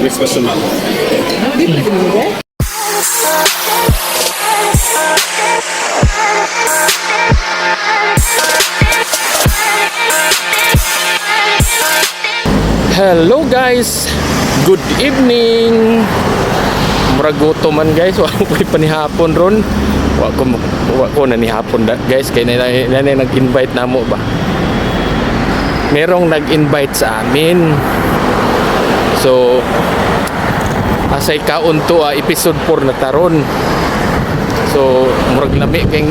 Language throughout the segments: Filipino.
Next question, ma'am. Hello guys, good evening. Muragoto man guys, wa ko panihapon ron. Wa ko na ni hapon guys, kay nanay nag-invite namo ba. Merong nag-invite sa amin. So asay kaon to episode 4 na taron. So murag lami kay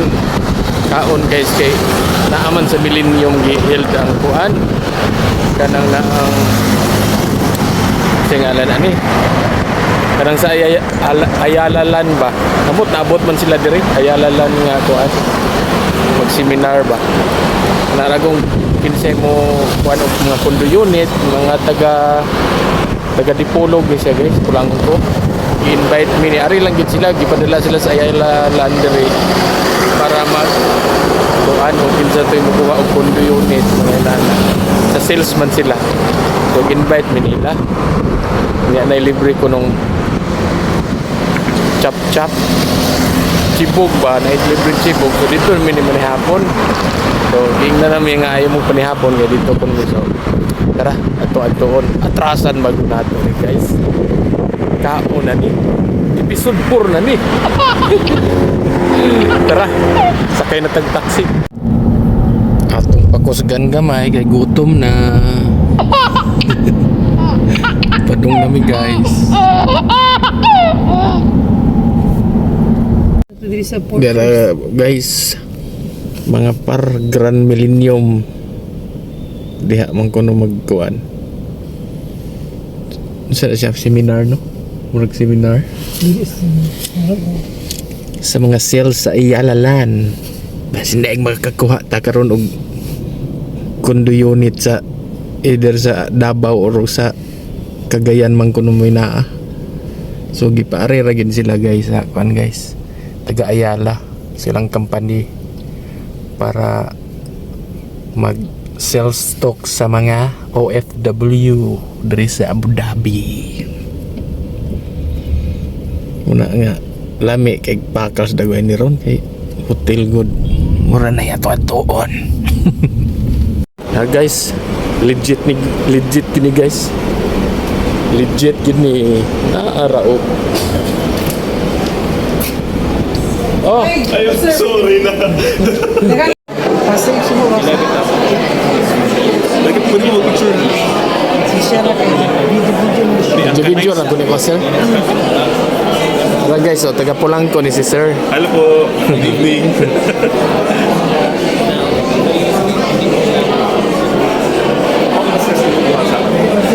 kaon guys, kay naaman sa Millennium gi-held ang kuan kanang na ang singalan ani kanang sa Ayalalan ba kamot naabot man sila diri Ayalalan nga kuan mag-seminar ba naragong kinsay mo kuan og mga condo unit mga taga Dipolog siya guys kulang ko i-invite mi ni ari lang gid sila gipadala sila sa Ayalalan diri para mag kuan og kinsa toy mokuha og condo unit mga inana sa salesman sila so invite mi nila nga na libre ko nung chap chibog ba na libre chibog so dito mi ni manihapon so tingnan namin nga ayaw mo panihapon nga dito kun so tara ato-atoon atrasan bago nato guys kaon na ni episode 4 na ni tara sakay na tag taxi atong pakusgan gamay kay gutom na padung nami guys dara guys mga par Grand Millennium diha man kuno magkuan sa siya seminar no murag seminar sa mga sales sa Ayalalan basi na magkakuha ta karon og condo unit sa either sa Davao or sa Cagayan man kuno mo naa so gipaare ra gid sila guys sa kuan guys taga Ayala silang company para mag sell stock sa mga OFW dari sa Abu Dhabi muna nga lami kay pakals dagway ni ron kay hotel good mura na yato atoon guys legit gini guys legit gini naarao oh Ayun, sorry na. Lagi pwede mo picture. Video na ko ni sir. Guys, so taga Polanco ni si sir. Hello po. Good evening.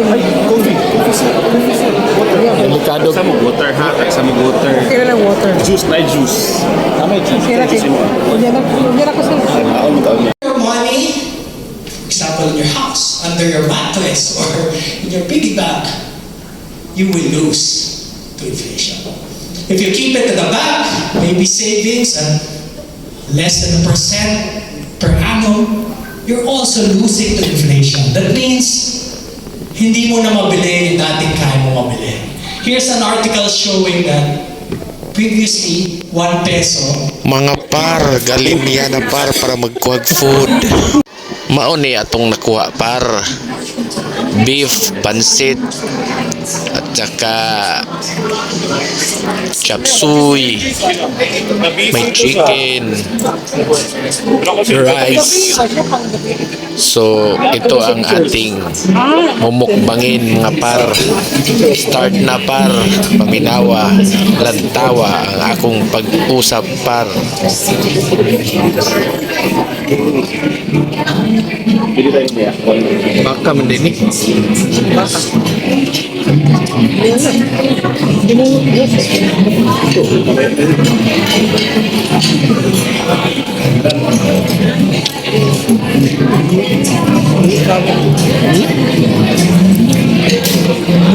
Ay, coffee. Delikado. Sa mo water ha, sa mo water. Kailan lang water? Juice na juice. Tama juice. Kailan ko sa Your money, example in your house, under your mattress, or in your piggy bank, you will lose to inflation. If you keep it at the bank, maybe savings at less than 1% per annum, you're also losing to inflation. That means hindi mo na mabili yung dating kaya mo mabili. Here's an article showing that previously, 1 peso. Mga par, galing niya na par para magkuhag food. Mauni atong nakuha par. Beef, pansit, at saka chop suey, may chicken, rice. So, ito ang ating mumukbangin mga par. Start na par, paminawa, lantawa ang akong pag-usap par. Baka man din eh. Baka.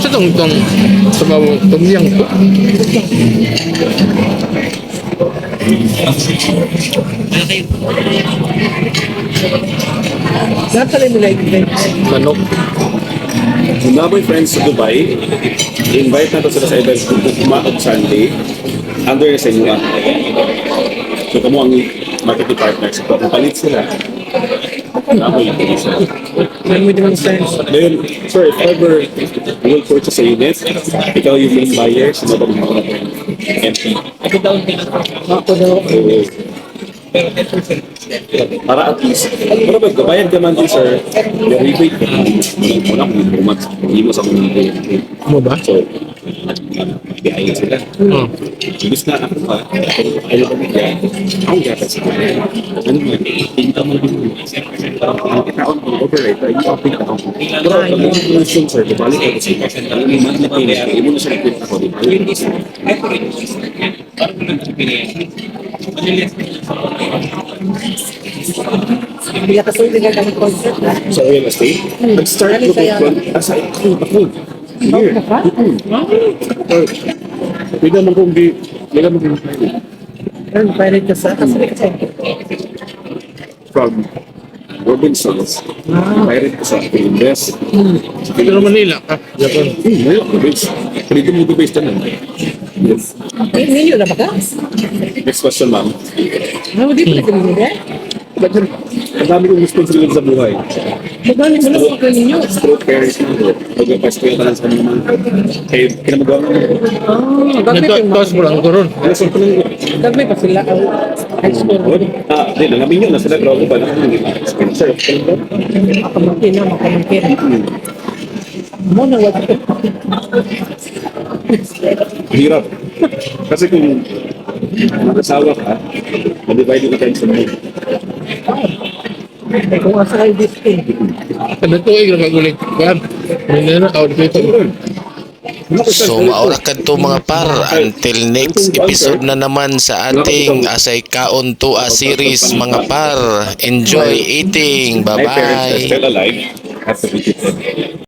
Sa tong sabaw tumyang po. Lahat pala mo like Manok. Mga boyfriends sa Dubai, invite na to sila sa event kung kumaog Sunday, under sa inyo. So, kamo ang marketing partners. So, kung palit sila, ako yung isa. Then, sir, if ever you will purchase a unit, ikaw yung main buyer, sinabag mo na MP. Ako daw. Para at least, pero magbabayad ka man din, sir, yung rebate ka. Wala kung bumat, hindi mo sa mga Mo ba? So, biyayin sila. Ibig na ako pa, ayaw ko bigyan. Ako gata sa kanya. Ano mo, hindi mo din. Parang kung kita ako ng operator, yung topic ako. Pero pag may information, sir, balik ako sa iyo. Ang iman na payment, hindi mo na siya nag-quit ako. Hindi ka kasunod nga kami concert na. Sa real estate, nag-start ko sa ako. Here. Pwede naman kung di, pwede naman kung Ayun, pirate ka sa. Kasi kasi. from Robinsons, pirate ko sa Invest. Pero Manila ka. Japan. Ngayon, base. Pwede mo base na lang. Yes. Ninyo na ba ka? Next question, ma'am. Ano, di pa ka ninyo eh? Ang dami kong responsibility sa buhay. Magkano mo lang ka ninyo? Stroke parents ko. Pag-pass ko yung talan sa mga kaya kinamagawa mo. Gagmay pa yung Nagtaas mo lang ko ron. Lesson ko lang. Gagmay pa sila ang high school. Di, nangamin yun. Nasa nag-rogo ba? Sir, Makamangkin na, makamangkin. Mo na wag ko. hirap. Kasi kung mag-asawa ka, mag-divide yung attention mo. Ay, kung asa kayo disting. Ano to ay nagaguling. Kuan. Manila na out dito. So maura kadto mga par until next episode na naman sa ating Asay Kaon to a series mga par. Enjoy eating. My parents are Bye-bye. still alive. Have to visit them.